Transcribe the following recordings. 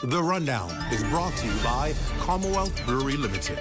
The Rundown is brought to you by Commonwealth Brewery Limited.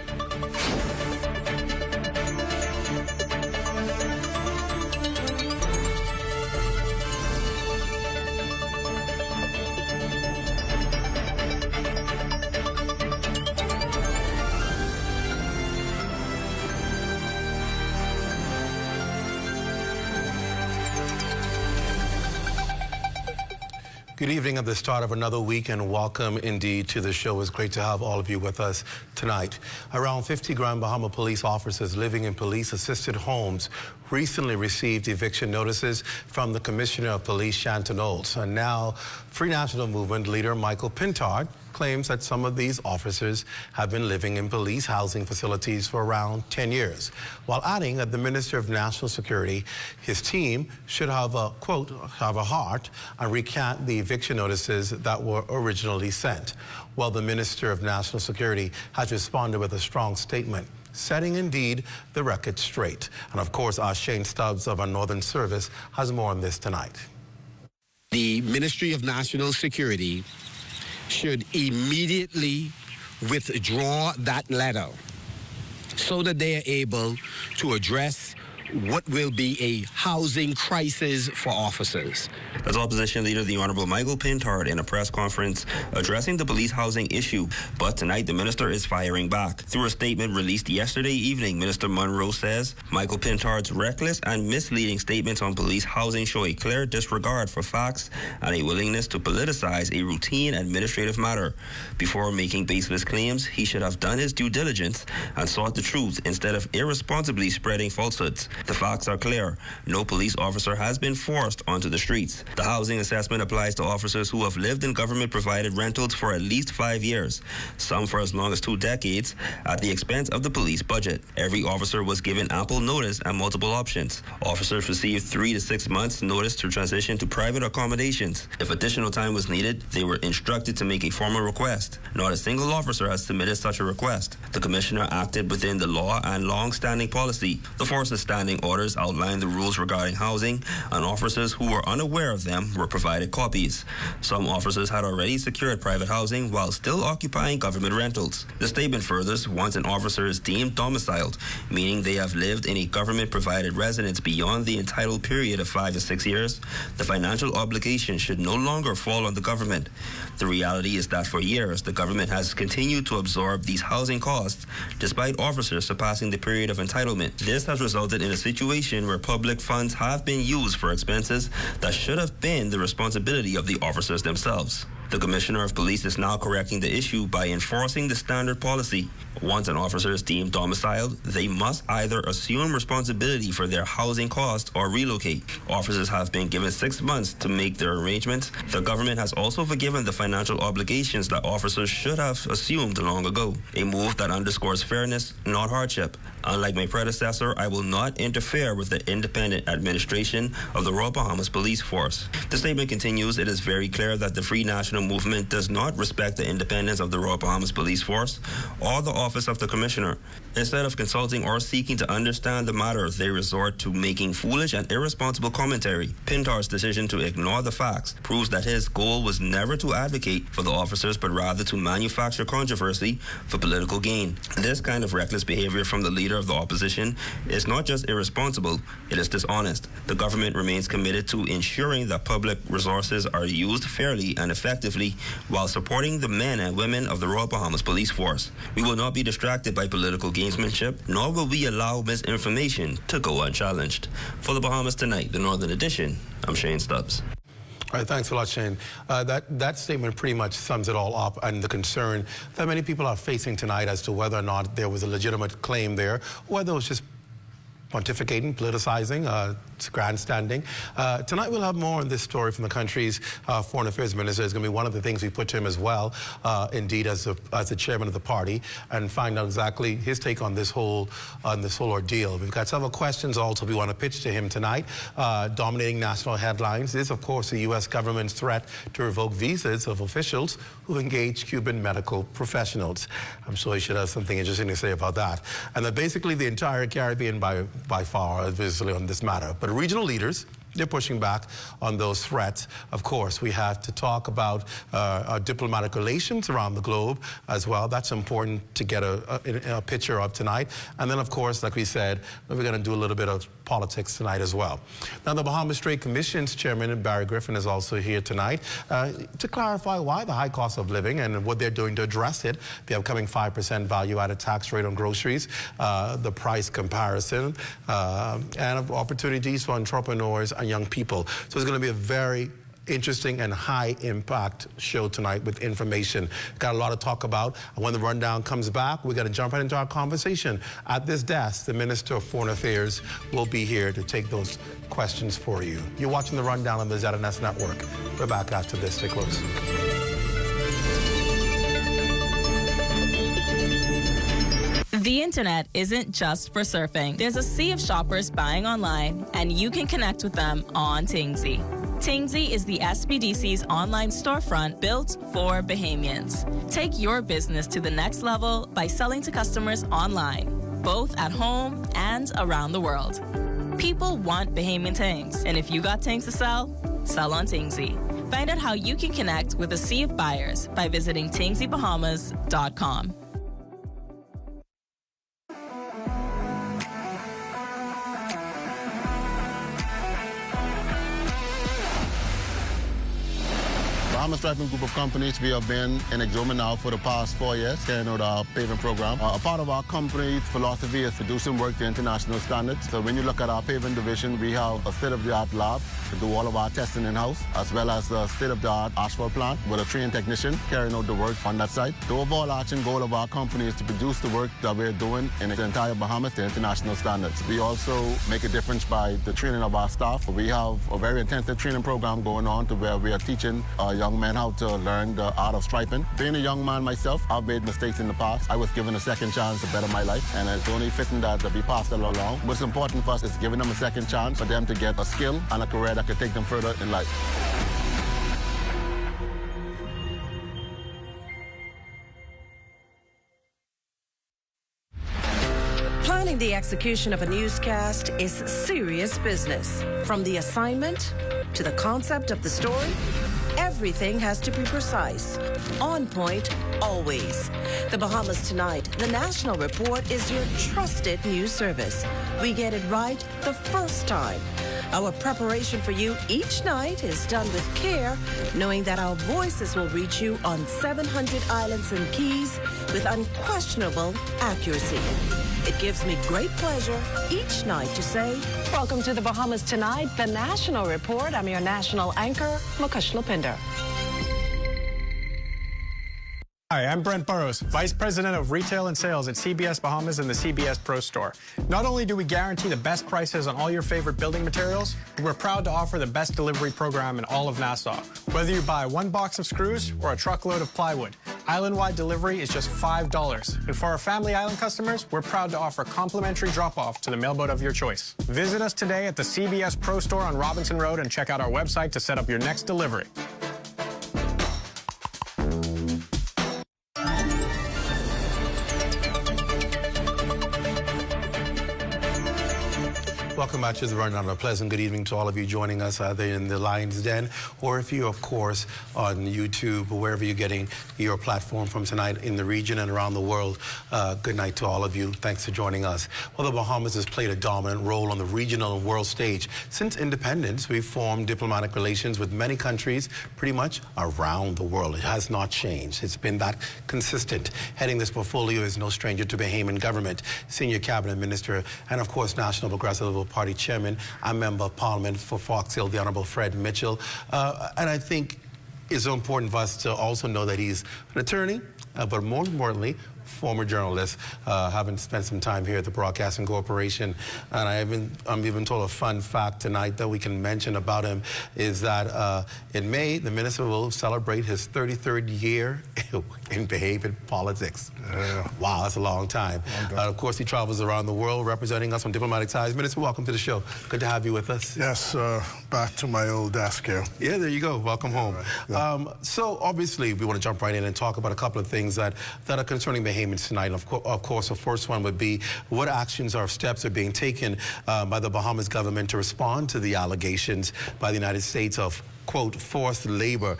Good evening at the start of another week, and welcome indeed to the show. It's great to have all of you with us tonight. Around 50 Grand Bahama police officers living in police-assisted homes recently received eviction notices from the Commissioner of Police, Shanton Olds. And now, Free National Movement leader Michael Pintard claims that some of these officers have been living in police housing facilities for around 10 years, while adding that the Minister of National Security, his team, should have a, quote, have a heart and recant the eviction notices that were originally sent. Well, the Minister of National Security has responded with a strong statement, setting indeed the record straight. And of course, our Shane Stubbs of our Northern Service has more on this tonight. The Ministry of National Security should immediately withdraw that letter so that they are able to address what will be a housing crisis for officers. That's Opposition Leader the Honorable Michael Pintard in a press conference addressing the police housing issue. But tonight the minister is firing back. Through a statement released yesterday evening, Minister Munro says Michael Pintard's reckless and misleading statements on police housing show a clear disregard for facts and a willingness to politicize a routine administrative matter. Before making baseless claims, he should have done his due diligence and sought the truth instead of irresponsibly spreading falsehoods. The facts are clear. No police officer has been forced onto the streets. The housing assessment applies to officers who have lived in government-provided rentals for at least 5 years, some for as long as 2 decades, at the expense of the police budget. Every officer was given ample notice and multiple options. Officers received 3 to 6 months notice to transition to private accommodations. If additional time was needed, they were instructed to make a formal request. Not a single officer has submitted such a request. The Commissioner acted within the law and long-standing policy. The force's standing orders outlined the rules regarding housing, and officers who were unaware of them were provided copies. Some officers had already secured private housing while still occupying government rentals. The statement furthers, once an officer is deemed domiciled, meaning they have lived in a government-provided residence beyond the entitled period of 5 to 6 years, the financial obligation should no longer fall on the government. The reality is that for years, the government has continued to absorb these housing costs despite officers surpassing the period of entitlement. This has resulted in a situation where public funds have been used for expenses that should have been the responsibility of the officers themselves. The Commissioner of Police is now correcting the issue by enforcing the standard policy. Once an officer is deemed domiciled, they must either assume responsibility for their housing costs or relocate. Officers have been given 6 months to make their arrangements. The government has also forgiven the financial obligations that officers should have assumed long ago, a move that underscores fairness, not hardship. Unlike my predecessor, I will not interfere with the independent administration of the Royal Bahamas Police Force. The statement continues, it is very clear that the Free National Movement does not respect the independence of the Royal Bahamas Police Force or the office of the Commissioner. Instead of consulting or seeking to understand the matter, they resort to making foolish and irresponsible commentary. Pintard's decision to ignore the facts proves that his goal was never to advocate for the officers, but rather to manufacture controversy for political gain. This kind of reckless behavior from the leader of the opposition is not just irresponsible, it is dishonest. The government remains committed to ensuring that public resources are used fairly and effectively while supporting the men and women of the Royal Bahamas Police Force. We will not be distracted by political gamesmanship, nor will we allow misinformation to go unchallenged. For the Bahamas Tonight, the Northern Edition, I'm Shane Stubbs. All right, thanks a lot, Shane. That statement pretty much sums it all up, and the concern that many people are facing tonight as to whether or not there was a legitimate claim there, or whether it was just pontificating, politicizing, grandstanding. Tonight we'll have more on this story from the country's Foreign Affairs Minister. It's going to be one of the things we put to him as well, indeed, as the chairman of the party, and find out exactly his take on this whole ordeal. We've got several questions also we want to pitch to him tonight. Dominating national headlines is, of course, the U.S. government's threat to revoke visas of officials who engage Cuban medical professionals. I'm sure he should have something interesting to say about that. And that basically the entire Caribbean by far is visibly on this matter. But regional leaders they're pushing back on those threats. Of course, we have to talk about our diplomatic relations around the globe as well. That's important to get a picture of tonight. And then, of course, like we said, we're going to do a little bit of politics tonight as well. Now, the Bahamas Trade Commission's chairman, Barry Griffin, is also here tonight to clarify why the high cost of living and what they're doing to address it, the upcoming 5% value-added tax rate on groceries, the price comparison, and opportunities for entrepreneurs and young people. So it's going to be a very interesting and high-impact show tonight with information. Got a lot to talk about. And when the rundown comes back, we're going to jump right into our conversation. At this desk, the Minister of Foreign Affairs will be here to take those questions for you. You're watching the rundown on the ZNS Network. We're back after this. Stay close. The internet isn't just for surfing. There's a sea of shoppers buying online, and you can connect with them on Tingsy. Tingsy is the SBDC's online storefront built for Bahamians. Take your business to the next level by selling to customers online, both at home and around the world. People want Bahamian things, and if you got things to sell, sell on Tingsy. Find out how you can connect with a sea of buyers by visiting tingsybahamas.com. Bahamas Striping Group of companies, we have been in Exoma now for the past 4 years, carrying out our paving program. A part of our company's philosophy is to do some work to international standards. So when you look at our paving division, we have a state-of-the-art lab to do all of our testing in-house, as well as a state-of-the-art asphalt plant with a trained technician carrying out the work on that site. The overarching goal of our company is to produce the work that we're doing in the entire Bahamas to international standards. We also make a difference by the training of our staff. We have a very intensive training program going on to where we are teaching young men how to learn the art of striping. Being a young man myself, I've made mistakes in the past. I was given a second chance to better my life, and it's only fitting that we pass it along. What's important for us is giving them a second chance for them to get a skill and a career that could take them further in life. Planning the execution of a newscast is serious business. From the assignment to the concept of the story, everything has to be precise, on point, always. The Bahamas Tonight, the National Report, is your trusted news service. We get it right the first time. Our preparation for you each night is done with care, knowing that our voices will reach you on 700 islands and keys with unquestionable accuracy. It gives me great pleasure each night to say, welcome to the Bahamas Tonight, the National Report. I'm your national anchor, Mukesh Lopinder. Hi, I'm Brent Burrows, Vice President of Retail and Sales at CBS Bahamas and the CBS Pro Store. Not only do we guarantee the best prices on all your favorite building materials, but we're proud to offer the best delivery program in all of Nassau. Whether you buy one box of screws or a truckload of plywood, island-wide delivery is just $5. And for our Family Island customers, we're proud to offer complimentary drop-off to the mailboat of your choice. Visit us today at the CBS Pro Store on Robinson Road and check out our website to set up your next delivery. Welcome back to the Rundown. A pleasant good evening to all of you joining us either in the Lion's Den or if you're, of course, on YouTube or wherever you're getting your platform from tonight in the region and around the world. Good night to all of you. Thanks for joining us. Well, the Bahamas has played a dominant role on the regional and world stage. Since independence, we've formed diplomatic relations with many countries pretty much around the world. It has not changed. It's been that consistent. Heading this portfolio is no stranger to Bahamian government, Senior Cabinet Minister, and, of course, National Progressive Party Chairman and Member of Parliament for Fox Hill, the Honorable Fred Mitchell. And I think it's so important for us to also know that he's an attorney, but more importantly, former journalist, having spent some time here at the Broadcasting Corporation. And I'm even told a fun fact tonight that we can mention about him is that in May, the minister will celebrate his 33rd year in Bahamian politics. Yeah. Wow, that's a long time. Of course, he travels around the world representing us on diplomatic ties. Minister, welcome to the show. Good to have you with us. Yes, back to my old desk here. Yeah, there you go. Welcome home. Right. Yeah. So obviously, we want to jump right in and talk about a couple of things that are concerning Bahamian Bahamians tonight. And of course, the first one would be what actions or steps are being taken by the Bahamas government to respond to the allegations by the United States of, quote, forced labor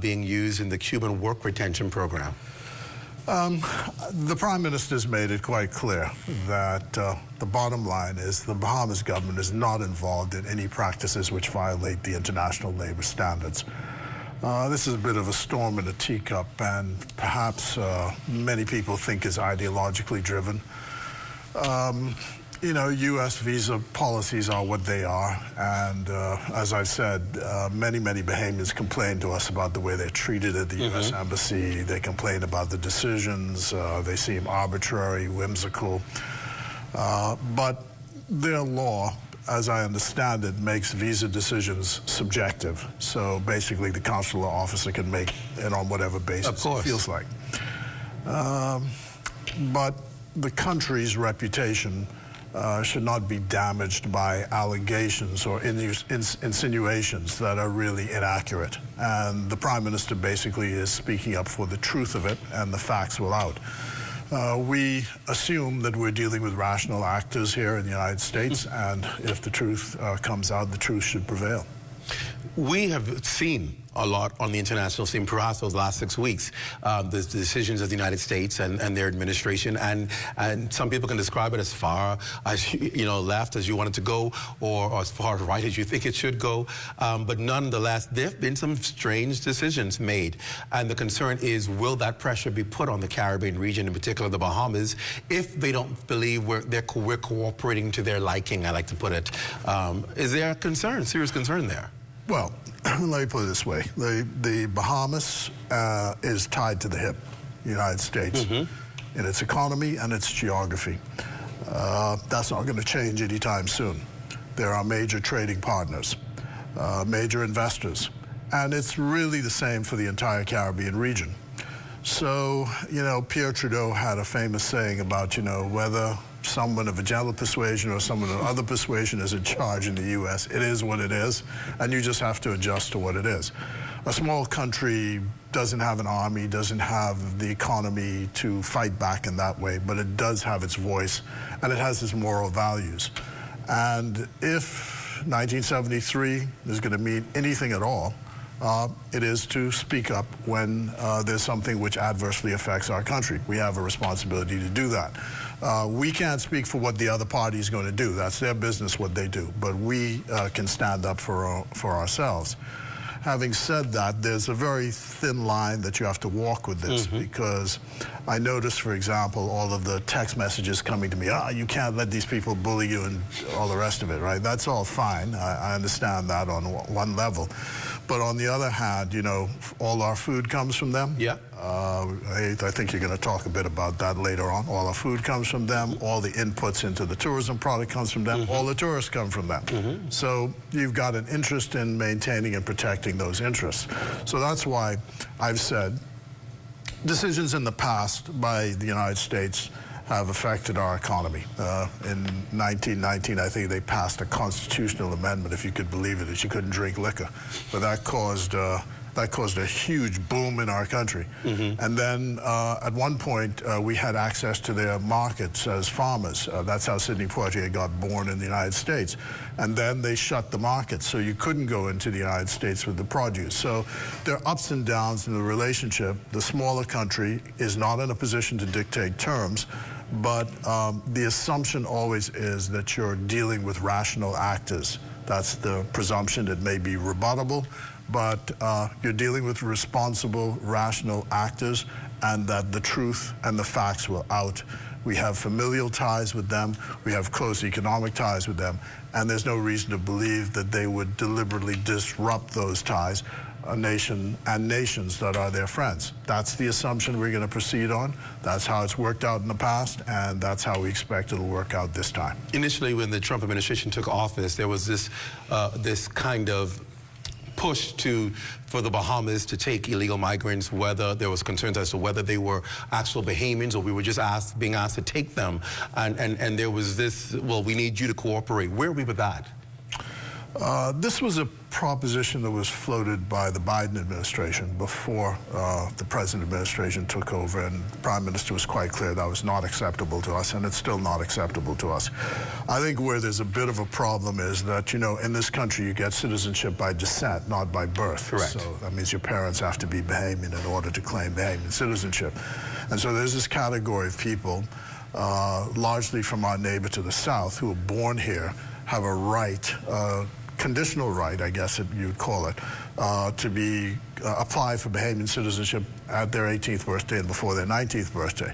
being used in the Cuban work retention program? The Prime Minister's made it quite clear that the bottom line is the Bahamas government is not involved in any practices which violate the international labor standards. This is a bit of a storm in a teacup, and perhaps many people think is ideologically driven. You know, U.S. visa policies are what they are, and as I've said, many Bahamians complain to us about the way they're treated at the U.S. Embassy. They complain about the decisions. They seem arbitrary, whimsical. But their law, as I understand it, makes visa decisions subjective. So basically, the consular officer can make it on whatever basis it feels like. But the country's reputation should not be damaged by allegations or insinuations that are really inaccurate. And the Prime Minister basically is speaking up for the truth of it, and the facts will out. We assume that we're dealing with rational actors here in the United States, and if the truth comes out, the truth should prevail. We have seen a lot on the international scene, perhaps those last 6 weeks, the decisions of the United States and their administration, and some people can describe it as far as, you know, left as you want it to go, or as far right as you think it should go. But nonetheless, there have been some strange decisions made, and the concern is, will that pressure be put on the Caribbean region, in particular the Bahamas, if they don't believe we're cooperating to their liking, I like to put it. Is there a concern, serious concern there? Well, let me put it this way. The Bahamas is tied to the hip, the United States, in its economy and its geography. That's not going to change anytime soon. There are major trading partners, major investors, and it's really the same for the entire Caribbean region. So, you know, Pierre Trudeau had a famous saying about, you know, whether someone of a gentle persuasion or someone of other persuasion is in charge in the U.S. It is what it is, and you just have to adjust to what it is. A small country doesn't have an army, doesn't have the economy to fight back in that way, but it does have its voice, and it has its moral values. And if 1973 is going to mean anything at all, it is to speak up when there's something which adversely affects our country. We have a responsibility to do that. We can't speak for what the other party is going to do. That's their business, what they do. But we can stand up for ourselves. Having said that, there's a very thin line that you have to walk with this, because I noticed, for example, all of the text messages coming to me, you can't let these people bully you and all the rest of it, right? That's all fine. I understand that on one level. But on the other hand, you know, all our food comes from them. Yeah. I think you're going to talk a bit about that later on. All our food comes from them. All the inputs into the tourism product comes from them. All the tourists come from them. So you've got an interest in maintaining and protecting those interests. So that's why I've said decisions in the past by the United States have affected our economy. In 1919, I think they passed a constitutional amendment, if you could believe it, that you couldn't drink liquor. But that caused a huge boom in our country. And then at one point, we had access to their markets as farmers. That's how Sidney Poitier got born in the United States. And then they shut the markets, so you couldn't go into the United States with the produce. So there are ups and downs in the relationship. The smaller country is not in a position to dictate terms, but the assumption always is that you're dealing with rational actors. That's the presumption. It may be rebuttable, but you're dealing with responsible, rational actors, and that the truth and the facts will out. We have familial ties with them. We have close economic ties with them, and there's no reason to believe that they would deliberately disrupt those ties, a nation and nations that are their friends. That's the assumption we're going to proceed on. That's how it's worked out in the past, and that's how we expect it'll work out this time. Initially, when the Trump administration took office, there was this kind of push for the Bahamas to take illegal migrants, whether there was concerns as to whether they were actual Bahamians or we were just being asked to take them. And there was this, well, we need you to cooperate. Where are we with that? This was a proposition that was floated by the Biden administration before the present administration took over, and the Prime Minister was quite clear that was not acceptable to us, and it's still not acceptable to us. I think where there's a bit of a problem is that, you know, in this country you get citizenship by descent, not by birth. Correct. So that means your parents have to be Bahamian in order to claim Bahamian citizenship. And so there's this category of people, largely from our neighbor to the south, who are born here, have a right, conditional right, I guess you'd call it, to be apply for Bahamian citizenship at their 18th birthday and before their 19th birthday.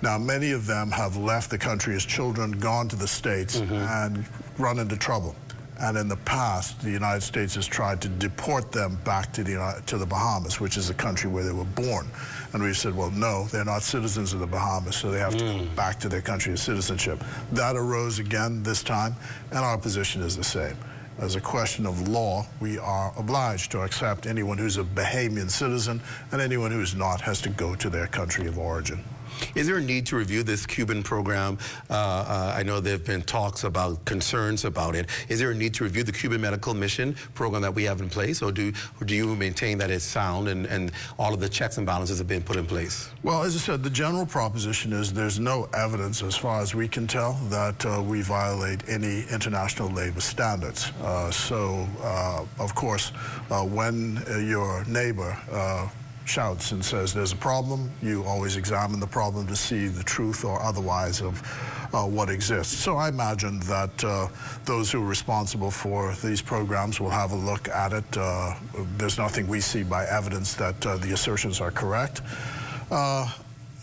Now, many of them have left the country as children, gone to the States, and run into trouble. And in the past, the United States has tried to deport them back to the Bahamas, which is the country where they were born. And we said, well, no, they're not citizens of the Bahamas, so they have to go back to their country of citizenship. That arose again this time, and our position is the same. As a question of law, we are obliged to accept anyone who's a Bahamian citizen, and anyone who's not has to go to their country of origin. Is there a need to review this Cuban program? I know there have been talks about concerns about it. Is there a need to review the Cuban medical mission program that we have in place, or do you maintain that it's sound and all of the checks and balances have been put in place? Well, as I said, the general proposition is there's no evidence, as far as we can tell, that we violate any international labor standards. Of course, when your neighbor shouts and says there's a problem, you always examine the problem to see the truth or otherwise of what exists. So I imagine that those who are responsible for these programs will have a look at it. There's nothing we see by evidence that the assertions are correct.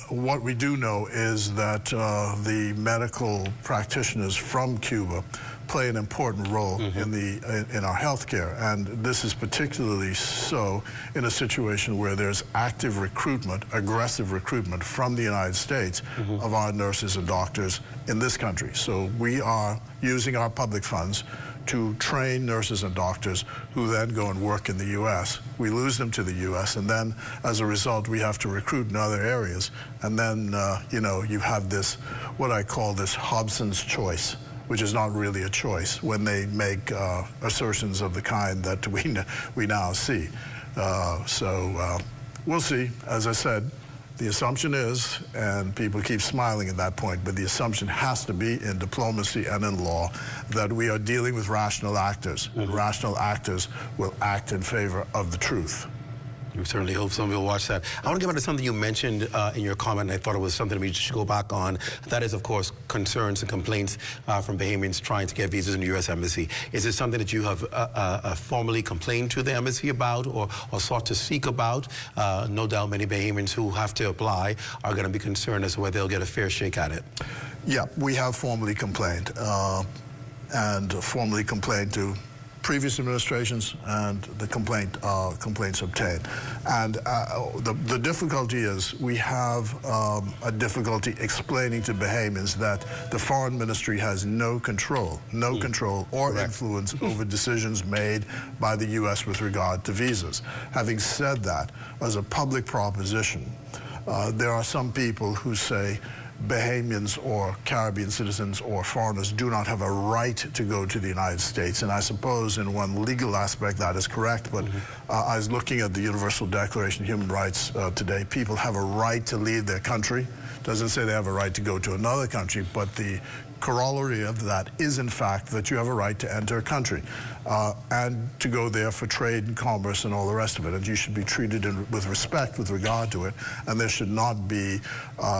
What we do know is that the medical practitioners from Cuba play an important role in our healthcare, and this is particularly so in a situation where there's active recruitment, aggressive recruitment from the United States of our nurses and doctors in this country. So we are using our public funds to train nurses and doctors who then go and work in the U.S. We lose them to the U.S., and then as a result we have to recruit in other areas, and then you know, you have this, what I call this Hobson's choice, which is not really a choice when they make assertions of the kind that we now see. We'll see. As I said, the assumption is, and people keep smiling at that point, but the assumption has to be in diplomacy and in law that we are dealing with rational actors, and rational actors will act in favor of the truth. We certainly hope somebody will watch that. I want to get back to something you mentioned in your comment, and I thought it was something we should go back on. That is, of course, concerns and complaints from Bahamians trying to get visas in the U.S. Embassy. Is it something that you have formally complained to the embassy about or sought to seek about? No doubt many Bahamians who have to apply are going to be concerned as to whether they'll get a fair shake at it. Yeah, we have formally complained, and formally complained to previous administrations, and the complaints obtained. And the difficulty is we have a difficulty explaining to Bahamians that the foreign ministry has no control or influence over decisions made by the U.S. with regard to visas. Having said that, as a public proposition, there are some people who say Bahamians or Caribbean citizens or foreigners do not have a right to go to the United States. And I suppose in one legal aspect that is correct, but I was looking at the Universal Declaration of Human Rights today. People have a right to leave their country. Doesn't say they have a right to go to another country, but the corollary of that is, in fact, that you have a right to enter a country and to go there for trade and commerce and all the rest of it. And you should be treated with respect with regard to it. And there should not be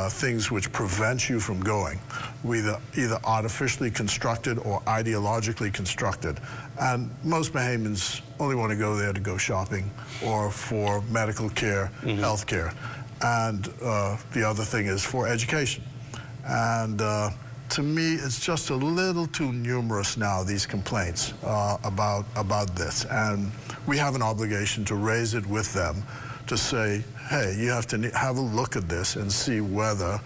things which prevent you from going, either artificially constructed or ideologically constructed. And most Bahamians only want to go there to go shopping or for medical care, health care. And the other thing is for education. And to me, it's just a little too numerous now, these complaints about this. And we have an obligation to raise it with them to say, hey, you have to have a look at this and see whether,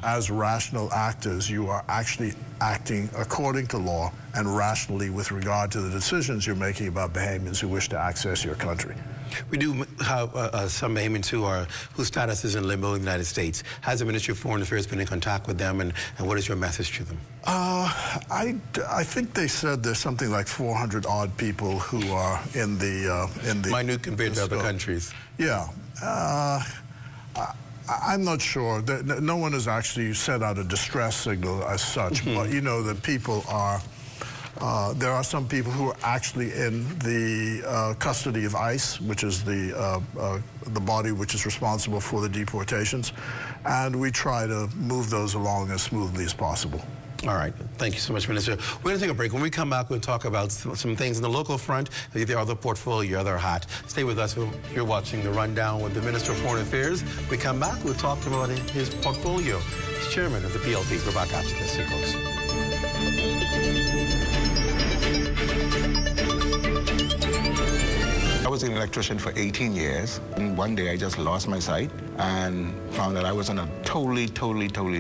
as rational actors, you are actually acting according to law and rationally with regard to the decisions you're making about Bahamians who wish to access your country. We do have some Bahamians whose status is in limbo in the United States. Has the Ministry of Foreign Affairs been in contact with them, and what is your message to them? I think they said there's something like 400 odd people who are in the minute compared to other countries. Yeah. I'm not sure. No one has actually sent out a distress signal as such, but you know that people are. There are some people who are actually in the custody of ICE, which is the body which is responsible for the deportations, and we try to move those along as smoothly as possible. All right. Thank you so much, Minister. We're going to take a break. When we come back, we'll talk about some things in the local front, the other portfolio, your other hat. Stay with us. You're watching The Rundown with the Minister of Foreign Affairs. We come back, we'll talk to him about his portfolio. He's chairman of the PLP. We're back after this. Stay close. I was an electrician for 18 years, and one day I just lost my sight and found that I was in a totally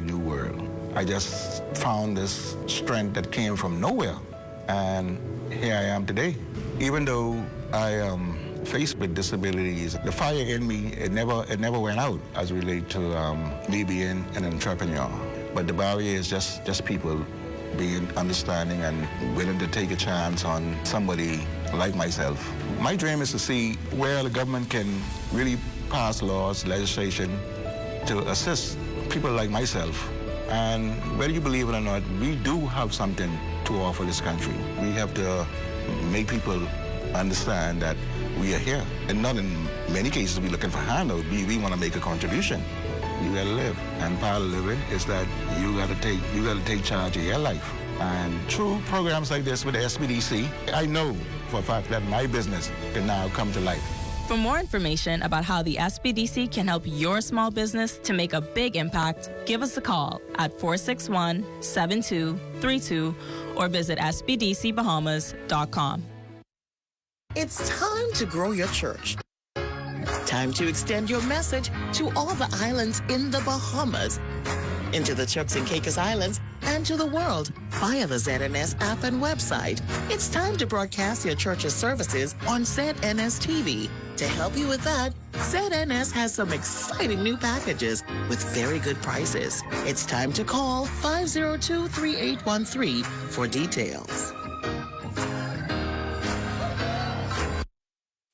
new world. I just found this strength that came from nowhere, and here I am today. Even though I am faced with disabilities, the fire in me, it never went out as related to me being an entrepreneur. But the barrier is just people being understanding and willing to take a chance on somebody like myself. My dream is to see where the government can really pass laws, legislation to assist people like myself. And whether you believe it or not, we do have something to offer this country. We have to make people understand that we are here. And not in many cases we're looking for handout. We want to make a contribution. You gotta live. And part of living is that you gotta take charge of your life. And through programs like this with the SBDC, I know for a fact that my business can now come to life. For more information about how the SBDC can help your small business to make a big impact, give us a call at 461-7232 or visit sbdcbahamas.com. It's time to grow your church. Time to extend your message to all the islands in the Bahamas, into the Turks and Caicos Islands, and to the world via the ZNS app and website. It's time to broadcast your church's services on ZNS TV. To help you with that, ZNS has some exciting new packages with very good prices. It's time to call 502-3813 for details.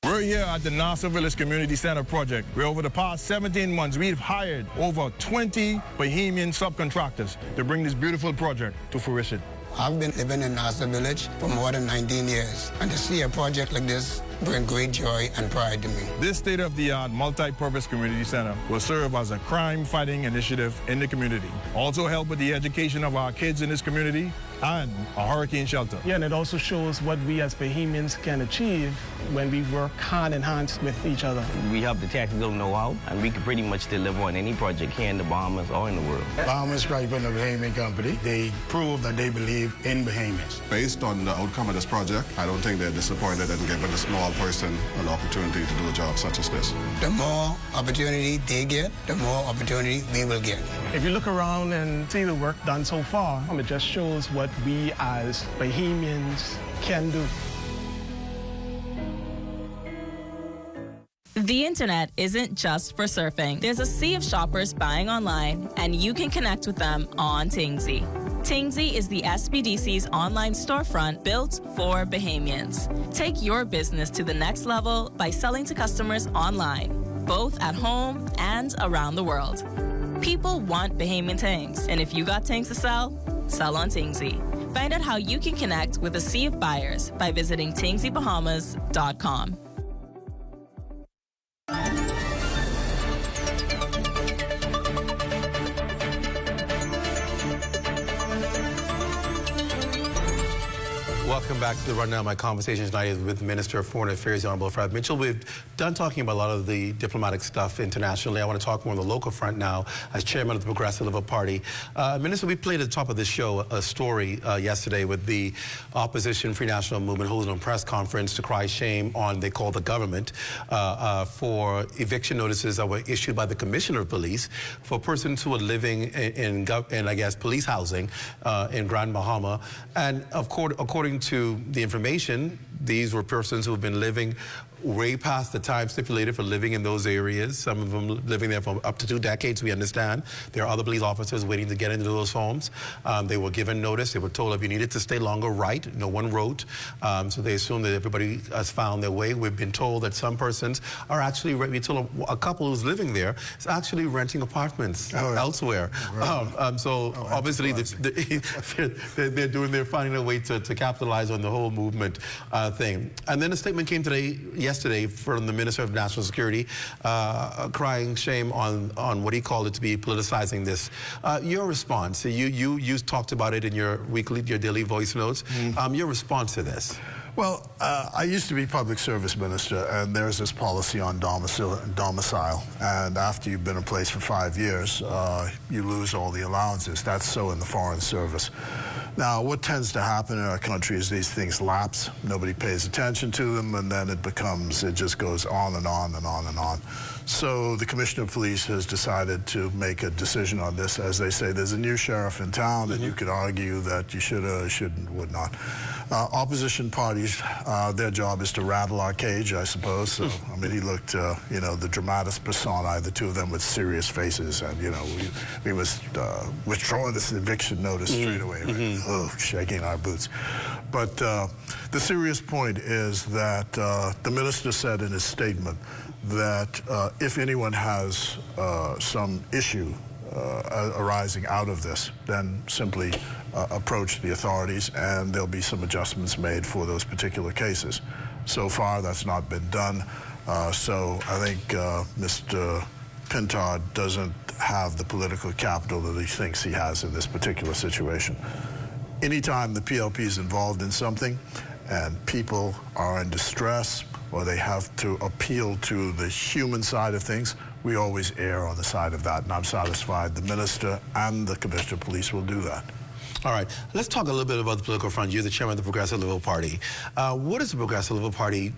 We're here at the Nassau Village Community Center project, where over the past 17 months, we've hired over 20 Bahamian subcontractors to bring this beautiful project to fruition. I've been living in Nassau Village for more than 19 years, and to see a project like this bring great joy and pride to me. This state-of-the-art multi-purpose community center will serve as a crime-fighting initiative in the community. Also help with the education of our kids in this community and a hurricane shelter. Yeah, and it also shows what we as Bahamians can achieve when we work hand in hand with each other. We have the technical know-how, and we can pretty much deliver on any project here in the Bahamas or in the world. Bahamas Stripe and the Bahamian Company, they prove that they believe in Bahamians. Based on the outcome of this project, I don't think they're disappointed in giving a small person an opportunity to do a job such as this. The more opportunity they get, the more opportunity we will get. If you look around and see the work done so far, it just shows what we as Bahamians can do. The internet isn't just for surfing. There's a sea of shoppers buying online, and you can connect with them on Tingsy. Tingsy is the SBDC's online storefront built for Bahamians. Take your business to the next level by selling to customers online, both at home and around the world. People want Bahamian things, and if you got things to sell, sell on Tingsy. Find out how you can connect with a sea of buyers by visiting tingsybahamas.com. Welcome back to The Rundown. My conversation tonight is with Minister of Foreign Affairs, the Honorable Fred Mitchell. We've done talking about a lot of the diplomatic stuff internationally. I want to talk more on the local front now as chairman of the Progressive Liberal Party. Minister, we played at the top of this show a story yesterday with the opposition Free National Movement holding a press conference to cry shame on, they call the government, for eviction notices that were issued by the Commissioner of Police for persons who are living in I guess, police housing in Grand Bahama. And according to the information, These were persons who have been living way past the time stipulated for living in those areas. Some of them living there for up to 2 decades, we understand. There are other police officers waiting to get into those homes. They were given notice. They were told if you needed to stay longer, write. No one wrote. So they assume that everybody has found their way. We've been told that some persons are actually, we told a couple who's living there is actually renting apartments elsewhere. Obviously they're finding a way to capitalize on the whole movement thing. And then a statement came yesterday from the Minister of National Security, crying shame on what he called it to be politicizing this. Your response, you talked about it in your daily voice notes. Your response to this? Well, I used to be public service minister, and there's this policy on domicile. And after you've been in place for 5 years, you lose all the allowances. That's so in the Foreign Service. Now, what tends to happen in our country is these things lapse. Nobody pays attention to them, and then it just goes on and on and on and on. So the Commissioner of Police has decided to make a decision on this. As they say, there's a new sheriff in town, and you could argue that you should, shouldn't, would not. Opposition parties, their job is to rattle our cage, I suppose. So, I mean, he looked, the dramatis personae, the two of them with serious faces, and, we must withdraw this eviction notice straight away, right? Oh, shaking our boots. But the serious point is that the minister said in his statement that if anyone has some issue arising out of this, then simply approach the authorities, and there'll be some adjustments made for those particular cases. So far, that's not been done. So I think Mr. Pintard doesn't have the political capital that he thinks he has in this particular situation. Anytime the PLP is involved in something and people are in distress or they have to appeal to the human side of things, we always err on the side of that, and I'm satisfied the minister and the Commissioner of Police will do that. All right, let's talk a little bit about the political front. You're the chairman of the Progressive Liberal Party. What is the Progressive Liberal Party?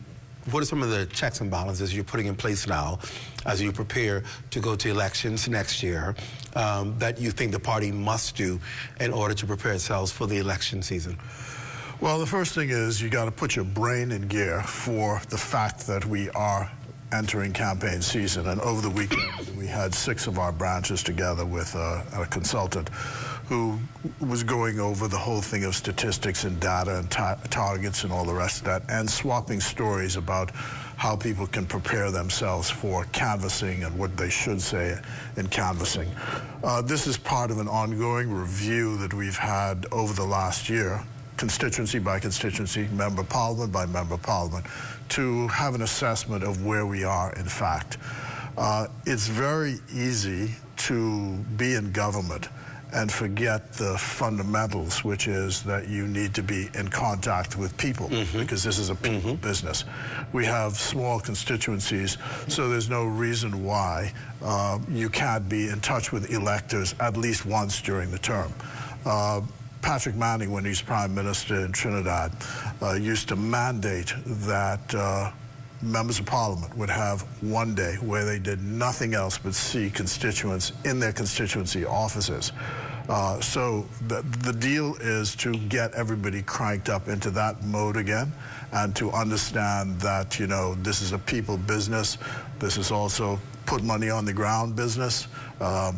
What are some of the checks and balances you're putting in place now as you prepare to go to elections next year that you think the party must do in order to prepare itself for the election season? Well, the first thing is you got to put your brain in gear for the fact that we are entering campaign season. And over the weekend, we had 6 of our branches together with a consultant who was going over the whole thing of statistics and data and targets and all the rest of that, and swapping stories about how people can prepare themselves for canvassing and what they should say in canvassing. This is part of an ongoing review that we've had over the last year, constituency by constituency, member parliament by member parliament, to have an assessment of where we are in fact. It's very easy to be in government and forget the fundamentals, which is that you need to be in contact with people, because this is a people business. We have small constituencies, so there's no reason why you can't be in touch with electors at least once during the term. Patrick Manning, when he's Prime Minister in Trinidad, used to mandate that members of Parliament would have one day where they did nothing else but see constituents in their constituency offices. So the deal is to get everybody cranked up into that mode again, and to understand that, this is a people business. This is also put money on the ground business.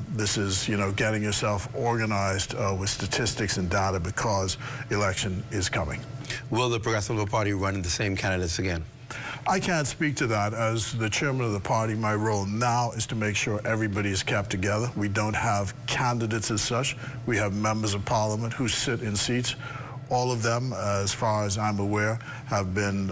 This is, getting yourself organized with statistics and data, because election is coming. Will the Progressive Liberal Party run the same candidates again? I can't speak to that. As the chairman of the party, my role now is to make sure everybody is kept together. We don't have candidates as such. We have members of parliament who sit in seats. All of them, as far as I'm aware, have been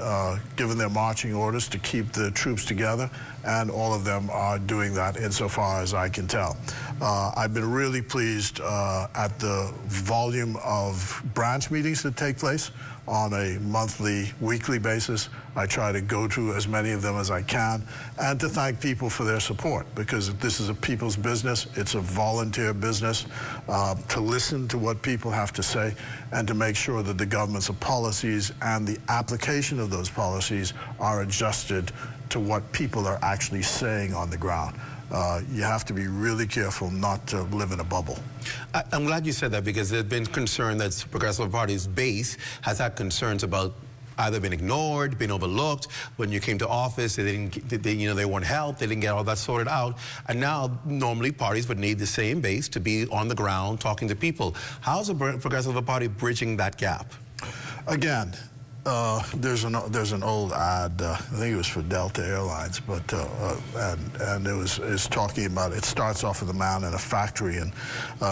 given their marching orders to keep the troops together, and all of them are doing that insofar as I can tell. I've been really pleased at the volume of branch meetings that take place on a monthly, weekly basis. I try to go to as many of them as I can, and to thank people for their support, because this is a people's business. It's a volunteer business, to listen to what people have to say and to make sure that the government's policies and the application of those policies are adjusted to what people are actually saying on the ground. You have to be really careful not to live in a bubble. I'm glad you said that, because there's been concern that Progressive Party's base has had concerns about either been ignored, been overlooked. When you came to office, they weren't helped. They didn't get all that sorted out. And now, normally, parties would need the same base to be on the ground talking to people. How's the Progressive Party bridging that gap? Again, there's an old ad. I think it was for Delta Airlines, but and it's talking about. It starts off with a man in a factory, and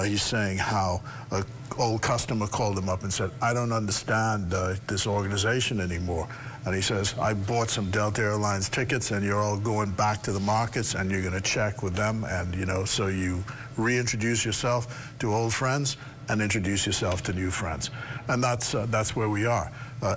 he's saying how an old customer called him up and said, "I don't understand this organization anymore." And he says, "I bought some Delta Airlines tickets, and you're all going back to the markets, and you're going to check with them, and so you reintroduce yourself to old friends and introduce yourself to new friends." And that's where we are.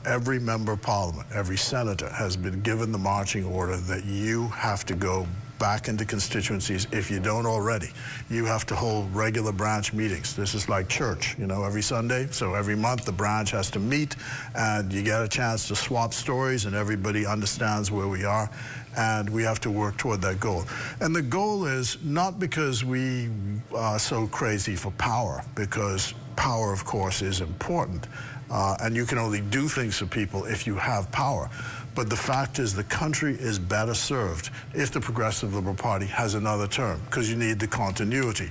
Every member of parliament, every senator has been given the marching order that you have to go back into constituencies. If you don't already, you have to hold regular branch meetings. This is like church, every Sunday. So every month the branch has to meet, and you get a chance to swap stories, and everybody understands where we are. And we have to work toward that goal. And the goal is not because we are so crazy for power, because power, of course, is important. And you can only do things for people if you have power. But the fact is the country is better served if the Progressive Liberal Party has another term, because you need the continuity.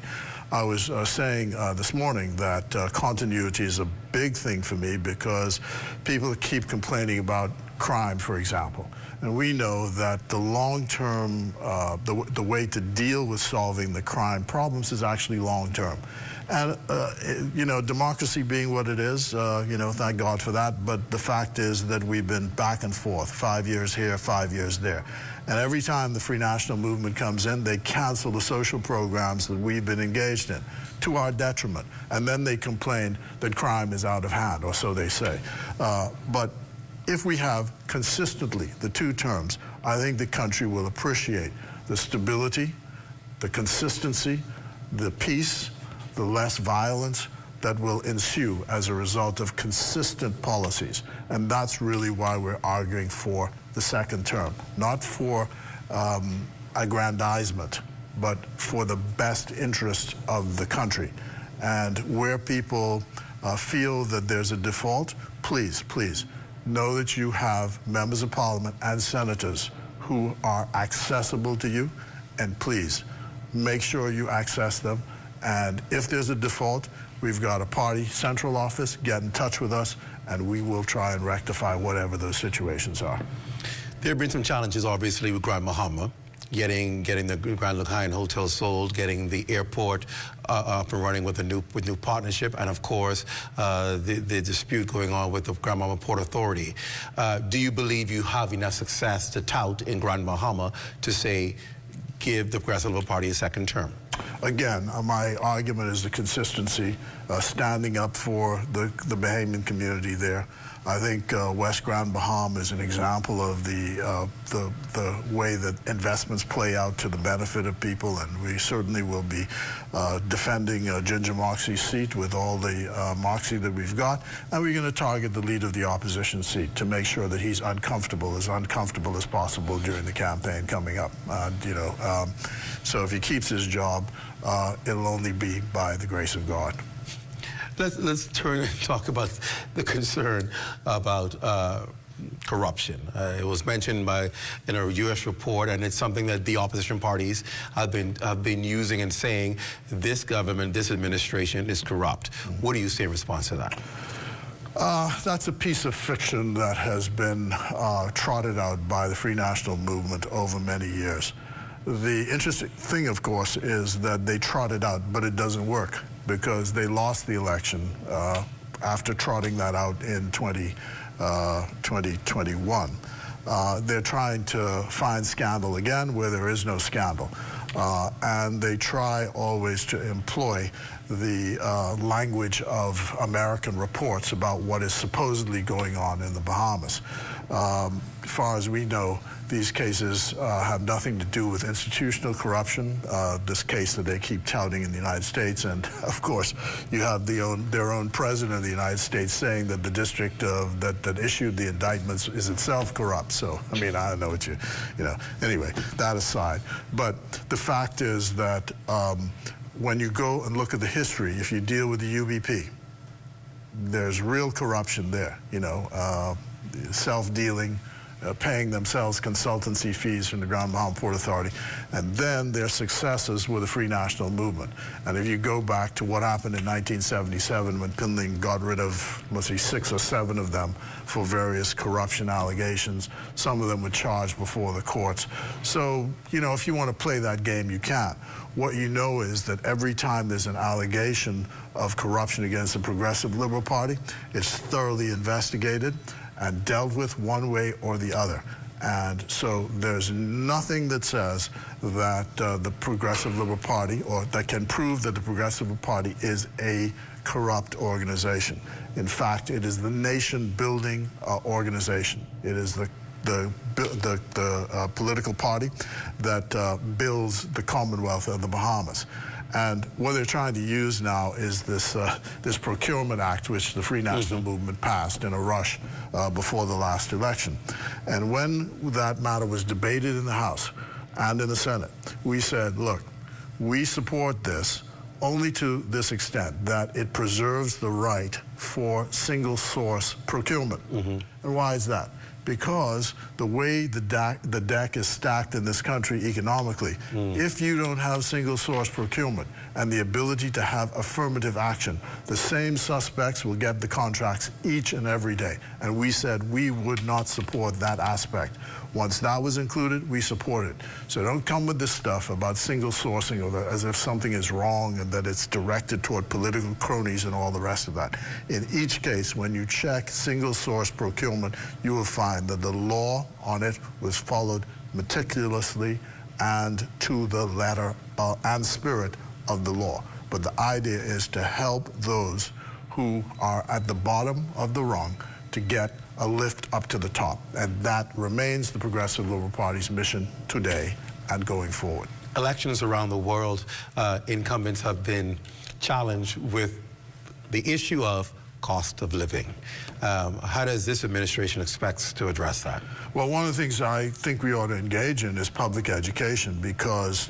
I was saying this morning that continuity is a big thing for me, because people keep complaining about crime, for example. And we know that the long-term, the way to deal with solving the crime problems is actually long-term. And, democracy being what it is, thank God for that. But the fact is that we've been back and forth, 5 years here, 5 years there. And every time the Free National Movement comes in, they cancel the social programs that we've been engaged in, to our detriment. And then they complain that crime is out of hand, or so they say. But if we have consistently the two terms, I think the country will appreciate the stability, the consistency, the peace, the less violence that will ensue as a result of consistent policies. And that's really why we're arguing for the second term, not for aggrandizement, but for the best interest of the country. And where people feel that there's a default, please know that you have members of parliament and senators who are accessible to you, and please make sure you access them. And if there's a default, we've got a party central office. Get in touch with us, and we will try and rectify whatever those situations are. There have been some challenges, obviously, with Grand Bahama, getting the Grand Lacaille Hotel sold, getting the airport up and running with new partnership, and of course the dispute going on with the Grand Bahama Port Authority. Do you believe you have enough success to tout in Grand Bahama to say, give the Progressive Liberal Party a second term? Again, my argument is the consistency, standing up for the Bahamian community there. I think West Grand Bahama is an example of the way that investments play out to the benefit of people, and we certainly will be defending Ginger Moxie's seat with all the moxie that we've got, and we're going to target the leader of the opposition seat to make sure that he's uncomfortable as possible during the campaign coming up. So if he keeps his job, it'll only be by the grace of God. Let's turn and talk about the concern about corruption. It was mentioned in a U.S. report, and it's something that the opposition parties have been using and saying this government, this administration is corrupt. What do you say in response to that? That's a piece of fiction that has been trotted out by the Free National Movement over many years. The interesting thing, of course, is that they trot it out, but it doesn't work, because they lost the election after trotting that out in 2021. They're trying to find scandal again where there is no scandal. And they try always to employ the language of American reports about what is supposedly going on in the Bahamas. As far as we know, these cases have nothing to do with institutional corruption, this case that they keep touting in the United States. And, of course, you have their own president of the United States saying that the district that issued the indictments is itself corrupt. So, I mean, I don't know what Anyway, that aside. But the fact is that when you go and look at the history, if you deal with the UBP, there's real corruption there, self-dealing, paying themselves consultancy fees from the Grand Bahama Port Authority, and then their successors were the Free National Movement. And if you go back to what happened in 1977 when Pinling got rid of, let's see, 6 or 7 of them for various corruption allegations, some of them were charged before the courts. So, you know, if you want to play that game, you can. What you know is that every time there's an allegation of corruption against the Progressive Liberal Party, it's thoroughly investigated and dealt with one way or the other. And so there's nothing that says that the Progressive Liberal Party, or that can prove that the Progressive Liberal Party is a corrupt organization. In fact, it is the nation-building organization. It is the political party that builds the Commonwealth of the Bahamas. And what they're trying to use now is this Procurement Act, which the Free National Movement passed in a rush before the last election. And when that matter was debated in the House and in the Senate, we said, look, we support this only to this extent, that it preserves the right for single source procurement. And why is that? Because the way the deck is stacked in this country economically, if you don't have single source procurement and the ability to have affirmative action, the same suspects will get the contracts each and every day. And we said we would not support that aspect. Once that was included, we support it. So don't come with this stuff about single sourcing or as if something is wrong and that it's directed toward political cronies and all the rest of that. In each case, when you check single source procurement, you will find that the law on it was followed meticulously and to the letter and spirit of the law. But the idea is to help those who are at the bottom of the rung to get a lift up to the top. And that remains the Progressive Liberal Party's mission today and going forward. Elections around the world, incumbents have been challenged with the issue of cost of living. How does this administration expect to address that? Well, one of the things I think we ought to engage in is public education because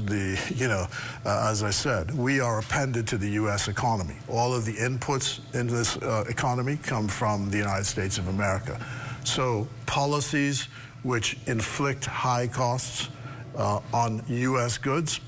as I said, we are appended to the U.S. economy. All of the inputs into this economy come from the United States of America. So policies which inflict high costs on U.S. goods,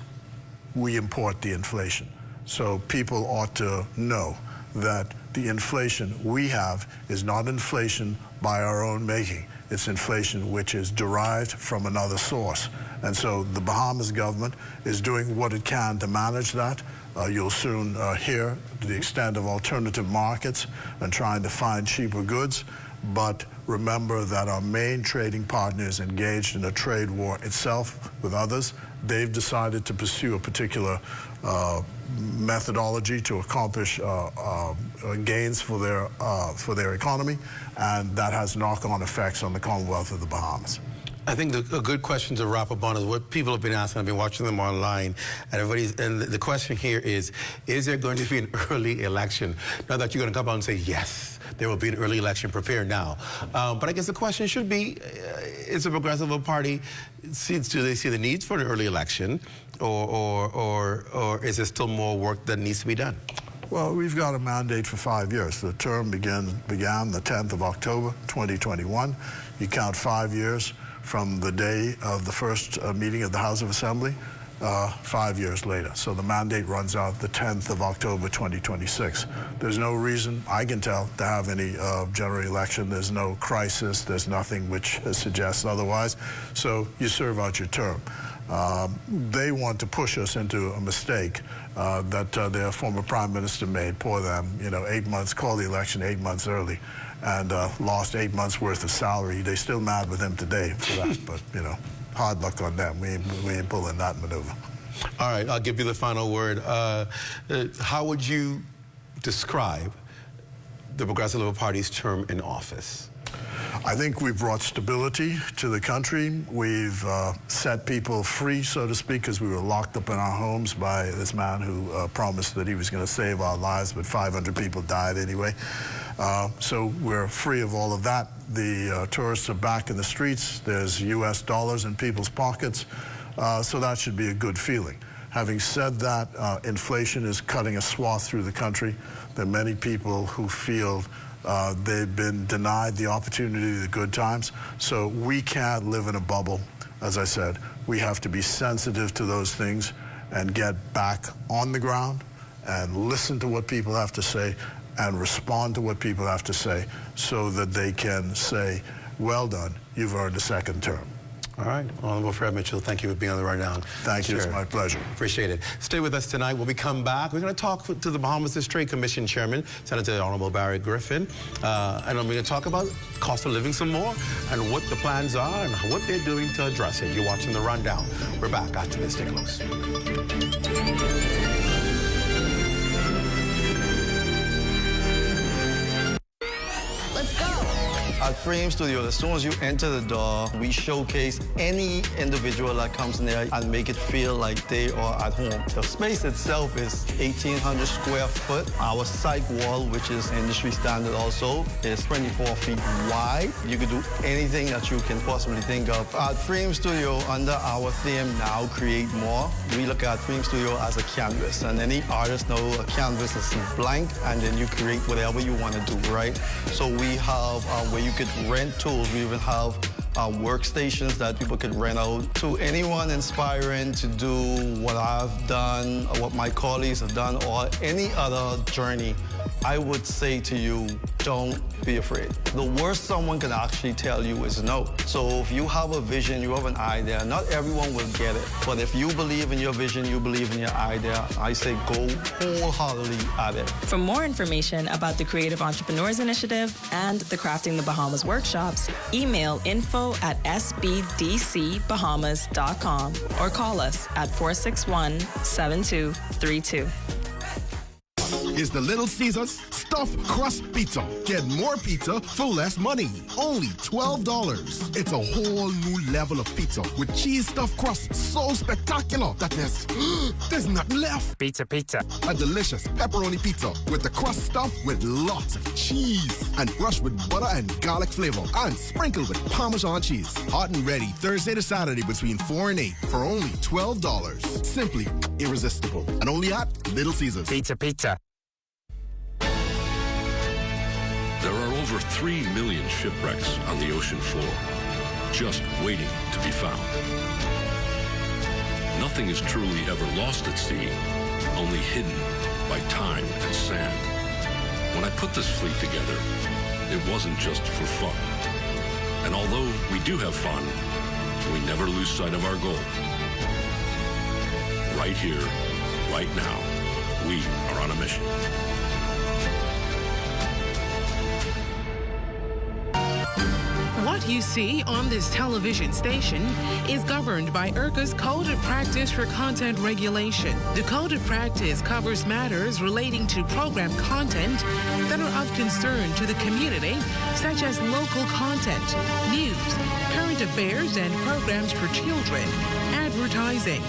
we import the inflation. So people ought to know that the inflation we have is not inflation by our own making. It's inflation which is derived from another source. And so the Bahamas government is doing what it can to manage that. You'll soon hear the extent of alternative markets and trying to find cheaper goods. But remember that our main trading partner is engaged in a trade war itself with others. They've decided to pursue a particular methodology to accomplish gains for their economy, and that has knock-on effects on the Commonwealth of the Bahamas. I think a good question to wrap up on is what people have been asking. I've been watching them online, and the question here is there going to be an early election? Now that you're going to come out and say, yes, there will be an early election, prepare now. But I guess the question should be, is the Progressive Party, do they see the needs for an early election, or is there still more work that needs to be done? Well, we've got a mandate for 5 years. The term began the 10th of October, 2021. You count 5 years from the day of the first meeting of the House of Assembly, 5 years later. So the mandate runs out the 10th of October, 2026. There's no reason, I can tell, to have any general election. There's no crisis. There's nothing which suggests otherwise. So you serve out your term. They want to push us into a mistake that their former prime minister made. Poor them, 8 months, call the election 8 months early, and lost 8 months worth of salary. They're still mad with him today for that, but hard luck on them. We ain't pulling that maneuver. All right, I'll give you the final word. How would you describe the Progressive Liberal Party's term in office? I think we've brought stability to the country. We've set people free, so to speak, because we were locked up in our homes by this man who promised that he was going to save our lives, but 500 people died anyway. So we're free of all of that. The tourists are back in the streets. There's U.S. dollars in people's pockets. So that should be a good feeling. Having said that, inflation is cutting a swath through the country. There are many people who feel They've been denied the opportunity of the good times. So we can't live in a bubble, as I said. We have to be sensitive to those things and get back on the ground and listen to what people have to say and respond to what people have to say so that they can say, well done, you've earned a second term. All right. Honorable Fred Mitchell, thank you for being on the rundown. Thank you. It's my pleasure. Appreciate it. Stay with us tonight. When we come back, we're going to talk to the Bahamas Trade Commission Chairman, Senator Honorable Barry Griffin, and we're going to talk about cost of living some more and what the plans are and what they're doing to address it. You're watching the rundown. We're back after this. Stay close. At Frame Studio, as soon as you enter the door, we showcase any individual that comes in there and make it feel like they are at home. The space itself is 1,800 square foot. Our side wall, which is industry standard also, is 24 feet wide. You can do anything that you can possibly think of. At Frame Studio, under our theme, Now Create More, we look at Frame Studio as a canvas. And any artist knows a canvas is blank, and then you create whatever you want to do, right? So we have where you could rent tools. We even have workstations that people could rent out. To anyone inspiring to do what I've done, or what my colleagues have done, or any other journey, I would say to you, don't be afraid. The worst someone can actually tell you is no. So if you have a vision, you have an idea, not everyone will get it. But if you believe in your vision, you believe in your idea, I say go wholeheartedly at it. For more information about the Creative Entrepreneurs Initiative and the Crafting the Bahamas workshops, email info@sbdcbahamas.com or call us at 461-7232. Is the Little Caesars Stuffed Crust Pizza. Get more pizza for less money. Only $12. It's a whole new level of pizza with cheese stuffed crust so spectacular that there's nothing left. Pizza. A delicious pepperoni pizza with the crust stuffed with lots of cheese and brushed with butter and garlic flavor and sprinkled with Parmesan cheese. Hot and ready Thursday to Saturday between 4 and 8 for only $12. Simply irresistible. And only at Little Caesars. Pizza. There are over 3 million shipwrecks on the ocean floor, just waiting to be found. Nothing is truly ever lost at sea, only hidden by time and sand. When I put this fleet together, it wasn't just for fun. And although we do have fun, we never lose sight of our goal. Right here, right now, we are on a mission. What you see on this television station is governed by IRCA's Code of Practice for Content Regulation. The Code of Practice covers matters relating to program content that are of concern to the community, such as local content, news, current affairs, and programs for children, advertising,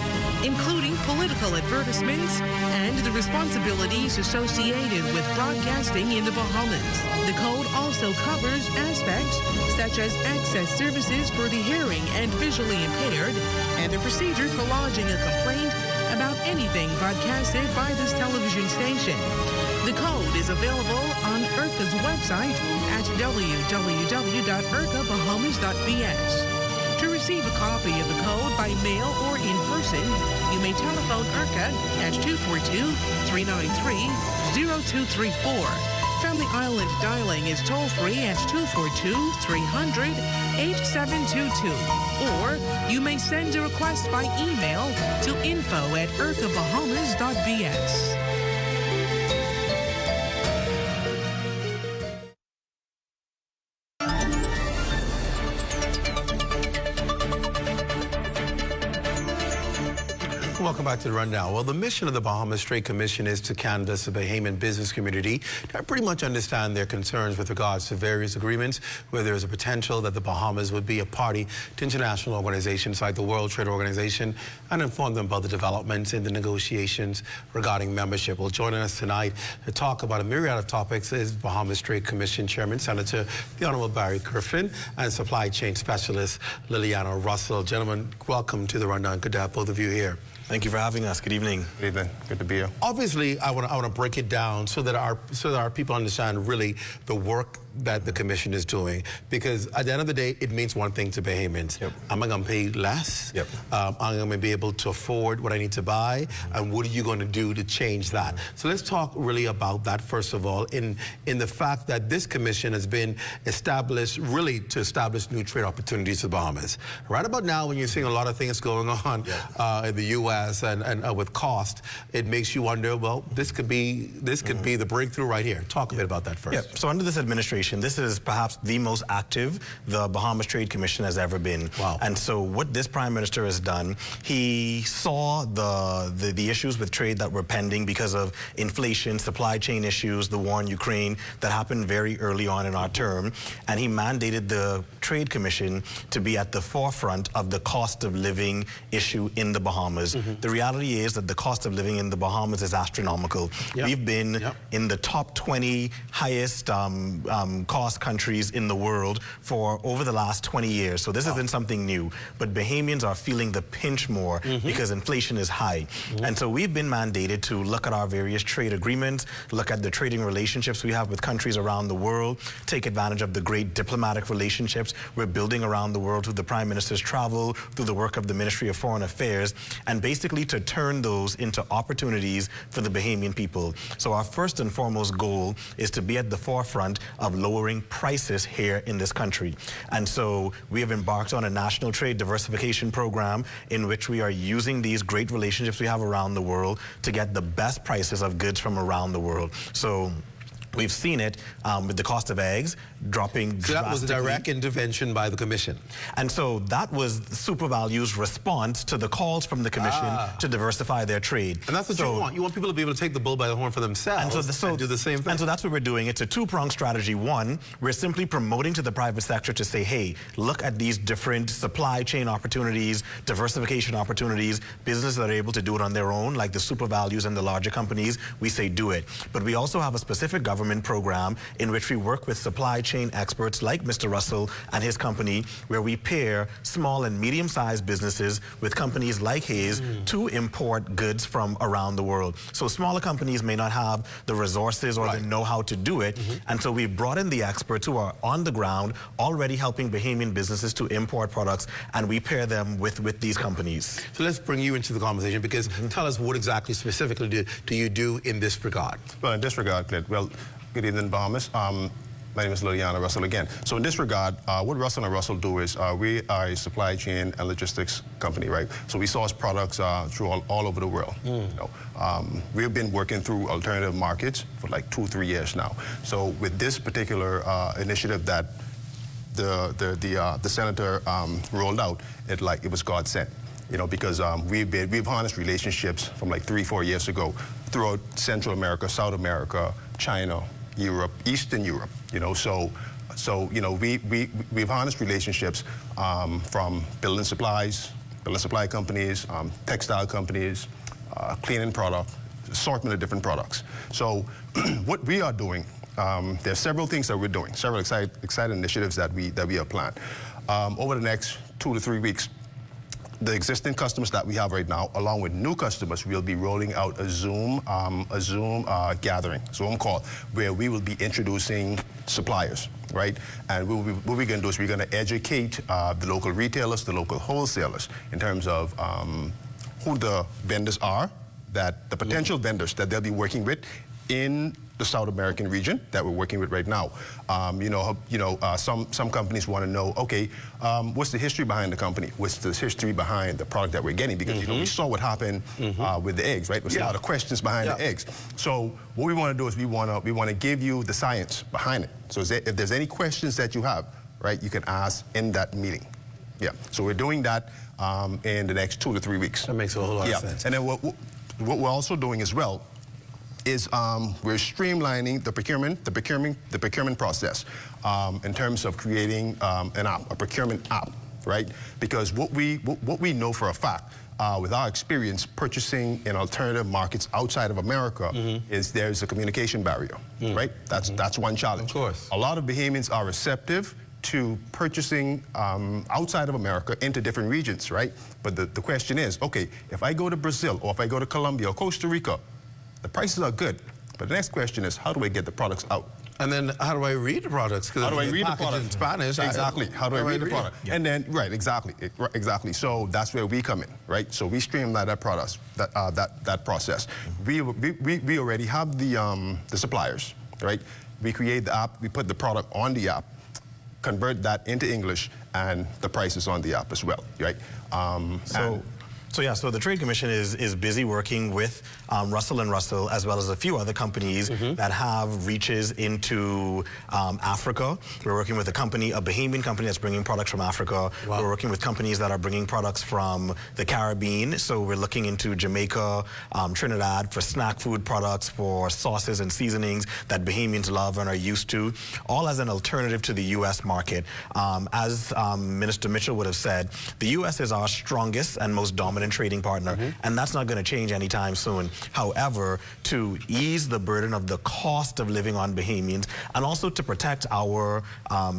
including political advertisements, and the responsibilities associated with broadcasting in the Bahamas. The code also covers aspects such as access services for the hearing and visually impaired, and the procedure for lodging a complaint about anything broadcasted by this television station. The code is available on IRCA's website at www.ircabahamas.bs. To receive a copy of the code by mail or in person, you may telephone IRCA at 242-393-0234. Family Island dialing is toll-free at 242-300-8722. Or you may send a request by email to info@ircabahamas.bs. Welcome back to the Rundown. Well, the mission of the Bahamas Trade Commission is to canvass the Bahamian business community to pretty much understand their concerns with regards to various agreements where there is a potential that the Bahamas would be a party to international organizations like the World Trade Organization and inform them about the developments in the negotiations regarding membership. Well, joining us tonight to talk about a myriad of topics is Bahamas Trade Commission Chairman, Senator the Honorable Barry Griffin, and Supply Chain Specialist Liliana Russell. Gentlemen, welcome to the Rundown. Good to have both of you here. Thank you for having us. Good evening. Good evening. Good to be here. Obviously, I want to break it down so that our people understand really the work that the commission is doing, because at the end of the day, it means one thing to Bahamians. Am I going to pay less? Am I going to be able to afford what I need to buy? And what are you going to do to change that? So let's talk really about that, first of all, in the fact that this commission has been established really to establish new trade opportunities for the Bahamas. Right about now, when you're seeing a lot of things going on in the U.S. and with cost, it makes you wonder, well, this could be the breakthrough right here. Talk a bit about that first. So under this administration, this is perhaps the most active the Bahamas Trade Commission has ever been. Wow. And so what this Prime Minister has done, he saw the issues with trade that were pending because of inflation, supply chain issues, the war in Ukraine that happened very early on in our term, and he mandated the Trade Commission to be at the forefront of the cost of living issue in the Bahamas. The reality is that the cost of living in the Bahamas is astronomical. We've been in the top 20 highest cost countries in the world for over the last 20 years. So this isn't something new, but Bahamians are feeling the pinch more because inflation is high. And so we've been mandated to look at our various trade agreements, look at the trading relationships we have with countries around the world, take advantage of the great diplomatic relationships we're building around the world through the Prime Minister's travel, through the work of the Ministry of Foreign Affairs, and basically to turn those into opportunities for the Bahamian people. So our first and foremost goal is to be at the forefront of lowering prices here in this country. And so we have embarked on a national trade diversification program in which we are using these great relationships we have around the world to get the best prices of goods from around the world. So we've seen it with the cost of eggs dropping drastically. That was a direct intervention by the commission. And so that was SuperValue's response to the calls from the commission to diversify their trade. And that's what you want. You want people to be able to take the bull by the horn for themselves and do the same thing. And so that's what we're doing. It's a two-pronged strategy. One, we're simply promoting to the private sector to say, hey, look at these different supply chain opportunities, diversification opportunities, businesses that are able to do it on their own, like the SuperValues and the larger companies. We say do it. But we also have a specific government program in which we work with supply chain experts like Mr. Russell and his company, where we pair small and medium-sized businesses with companies like his to import goods from around the world. So smaller companies may not have the resources or the know-how to do it, and so we brought in the experts who are on the ground already helping Bahamian businesses to import products, and we pair them with these companies. So let's bring you into the conversation, because tell us what exactly specifically do you do in this regard? Well, in this regard, Clint, well, good evening, Bahamas. My name is Liliana Russell again. So in this regard, what Russell and Russell do is we are a supply chain and logistics company, right? So we source products through all over the world. You know, we've been working through alternative markets for like 2-3 years now. So with this particular initiative that the senator rolled out, it was God sent. You know, because we've harnessed relationships from like 3-4 years ago throughout Central America, South America, China, Europe, Eastern Europe. You know, so you know, we've harnessed relationships from building supply companies, textile companies, cleaning product, assortment of different products. So what we are doing, there's several things that we're doing, several exciting initiatives that we have planned. Over the next 2 to 3 weeks, the existing customers that we have right now, along with new customers, we'll be rolling out a Zoom gathering, Zoom call, where we will be introducing suppliers, right? And what we're going to do is we're going to educate the local retailers, the local wholesalers, in terms of who the vendors are, that the potential vendors that they'll be working with in the South American region that we're working with right now. Some companies want to know, okay, what's the history behind the company? What's the history behind the product that we're getting? Because you know, we saw what happened with the eggs, right? There's a lot of questions behind the eggs. So what we want to do is we want to give you the science behind it. So if there's any questions that you have, right, you can ask in that meeting. Yeah. So we're doing that in the next 2 to 3 weeks. That makes a whole lot of sense. And then what we're also doing as well is we're streamlining the procurement process in terms of creating an app, a procurement app, right? Because what we know for a fact, with our experience purchasing in alternative markets outside of America, is there's a communication barrier, right? That's one challenge. Of course. A lot of Bahamians are receptive to purchasing outside of America into different regions, right? But the question is, okay, if I go to Brazil or if I go to Colombia or Costa Rica, the prices are good. But the next question is, how do I get the products out? And then how do I read the products? How do I read the product? In Spanish. Exactly. How do I read the product? Yeah. And then, right, exactly. So that's where we come in, right? So we streamline that process. We already have the suppliers, right? We create the app, we put the product on the app, convert that into English, and the price is on the app as well, right? So the Trade Commission is busy working with Russell & Russell as well as a few other companies that have reaches into Africa. We're working with a Bahamian company that's bringing products from Africa. Wow. We're working with companies that are bringing products from the Caribbean. So we're looking into Jamaica, Trinidad for snack food products, for sauces and seasonings that Bahamians love and are used to, all as an alternative to the U.S. market. As Minister Mitchell would have said, the U.S. is our strongest and most dominant trading partner, and that's not going to change anytime soon. However, to ease the burden of the cost of living on Bahamians and also to protect our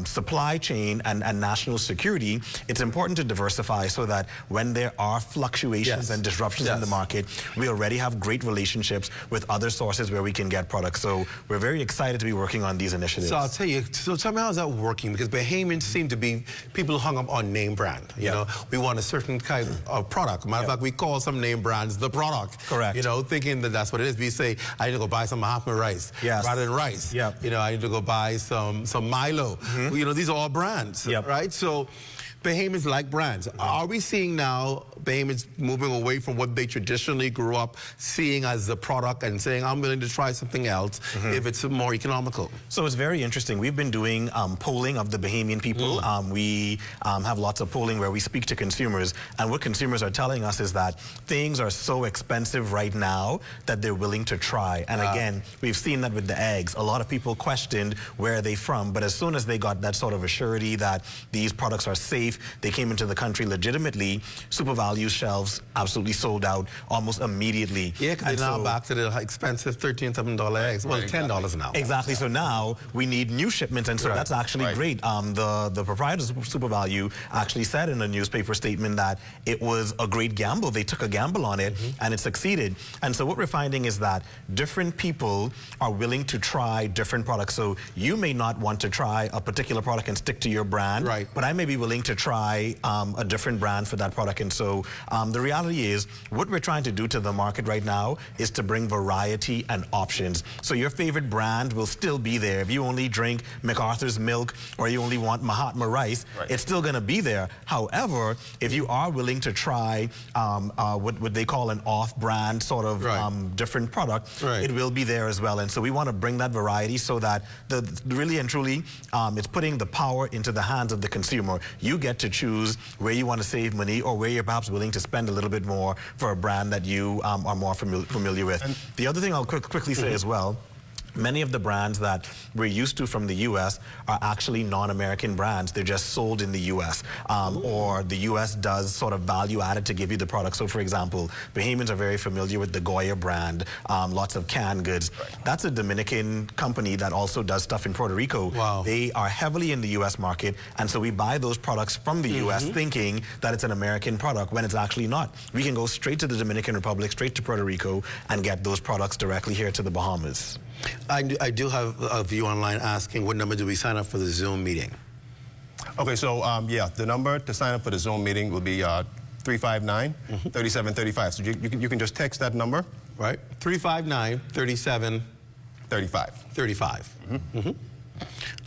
supply chain and national security, it's important to diversify so that when there are fluctuations and disruptions in the market, we already have great relationships with other sources where we can get products. So we're very excited to be working on these initiatives. So I'll tell you, so tell me how is that working? Because Bahamians seem to be people hung up on name brand. You know, we want a certain kind of product. Matter of fact, we call some name brands the product. Correct. You know, thinking that that's what it is. We say, I need to go buy some Mahatma rice rather than rice. Yep. You know, I need to go buy some Milo. You know, these are all brands, right? So Bahamians like brands. Are we seeing now Bahamians moving away from what they traditionally grew up seeing as the product and saying, I'm willing to try something else if it's more economical? So it's very interesting. We've been doing polling of the Bahamian people. We have lots of polling where we speak to consumers, and what consumers are telling us is that things are so expensive right now that they're willing to try. And again, we've seen that with the eggs. A lot of people questioned where are they from, but as soon as they got that sort of a surety that these products are safe, they came into the country legitimately, Super Value shelves absolutely sold out almost immediately. Yeah, because they're now back to the expensive $13, $7 eggs. Well, $10 now. Exactly. So now we need new shipments, and so that's actually great. The proprietors of Super Value actually said in a newspaper statement that it was a great gamble. They took a gamble on it, and it succeeded. And so what we're finding is that different people are willing to try different products. So you may not want to try a particular product and stick to your brand, but I may be willing to try a different brand for that product. And so the reality is what we're trying to do to the market right now is to bring variety and options. So your favorite brand will still be there. If you only drink MacArthur's milk or you only want Mahatma rice, it's still going to be there. However, if you are willing to try what they call an off-brand sort of different product, it will be there as well. And so we want to bring that variety so that really and truly it's putting the power into the hands of the consumer. You get to choose where you want to save money or where you're perhaps willing to spend a little bit more for a brand that you are more familiar with. And the other thing I'll quickly say as well, many of the brands that we're used to from the U.S. are actually non-American brands. They're just sold in the U.S. Or the U.S. does sort of value added to give you the product. So, for example, Bahamians are very familiar with the Goya brand, lots of canned goods. That's a Dominican company that also does stuff in Puerto Rico. They are heavily in the U.S. market, and so we buy those products from the U.S. thinking that it's an American product when it's actually not. We can go straight to the Dominican Republic, straight to Puerto Rico, and get those products directly here to the Bahamas. I do have a view online asking what number do we sign up for the Zoom meeting? Okay, so yeah, the number to sign up for the Zoom meeting will be 359-3735. So you can just text that number. Right, 359-3735. 35.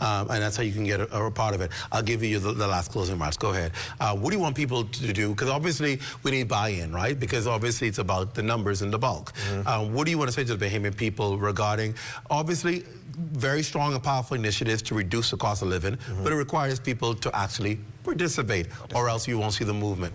And that's how you can get a part of it. I'll give you the last closing remarks. Go ahead. What do you want people to do? Because obviously we need buy-in, right? Because obviously it's about the numbers and the bulk. What do you want to say to the Bahamian people regarding, obviously, very strong and powerful initiatives to reduce the cost of living, but it requires people to actually participate, or else you won't see the movement.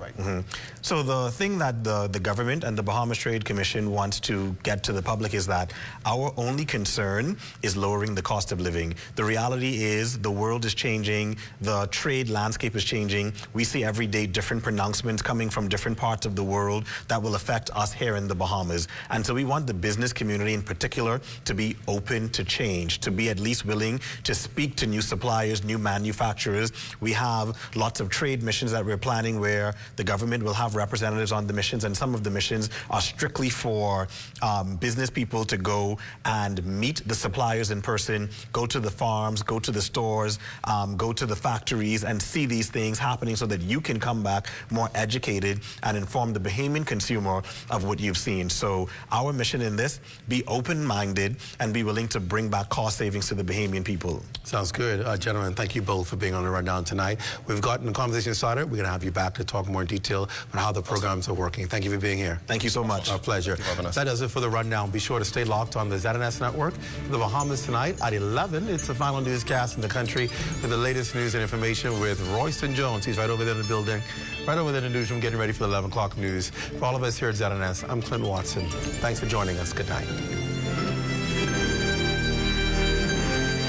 So the thing that the government and the Bahamas Trade Commission wants to get to the public is that our only concern is lowering the cost of living. The reality is the world is changing, the trade landscape is changing. We see every day different pronouncements coming from different parts of the world that will affect us here in the Bahamas. And so we want the business community in particular to be open to change. change, to be at least willing to speak to new suppliers, new manufacturers. We have lots of trade missions that we're planning where the government will have representatives on the missions, and some of the missions are strictly for business people to go and meet the suppliers in person, go to the farms, go to the stores, go to the factories and see these things happening so that you can come back more educated and inform the Bahamian consumer of what you've seen. So our mission in this, be open-minded and be willing to bring back cost savings to the Bahamian people. Sounds good. Gentlemen, thank you both for being on the rundown tonight. We've gotten the conversation started. We're going to have you back to talk more in detail on how the programs are working. Thank you for being here. Thank you so much. Our pleasure. That does it for the rundown. Be sure to stay locked on the ZNS network. The Bahamas tonight at 11. It's the final newscast in the country with the latest news and information with Royston Jones. He's right over there in the building, right over there in the newsroom, getting ready for the 11 o'clock news. For all of us here at ZNS, I'm Clint Watson. Thanks for joining us. Good night.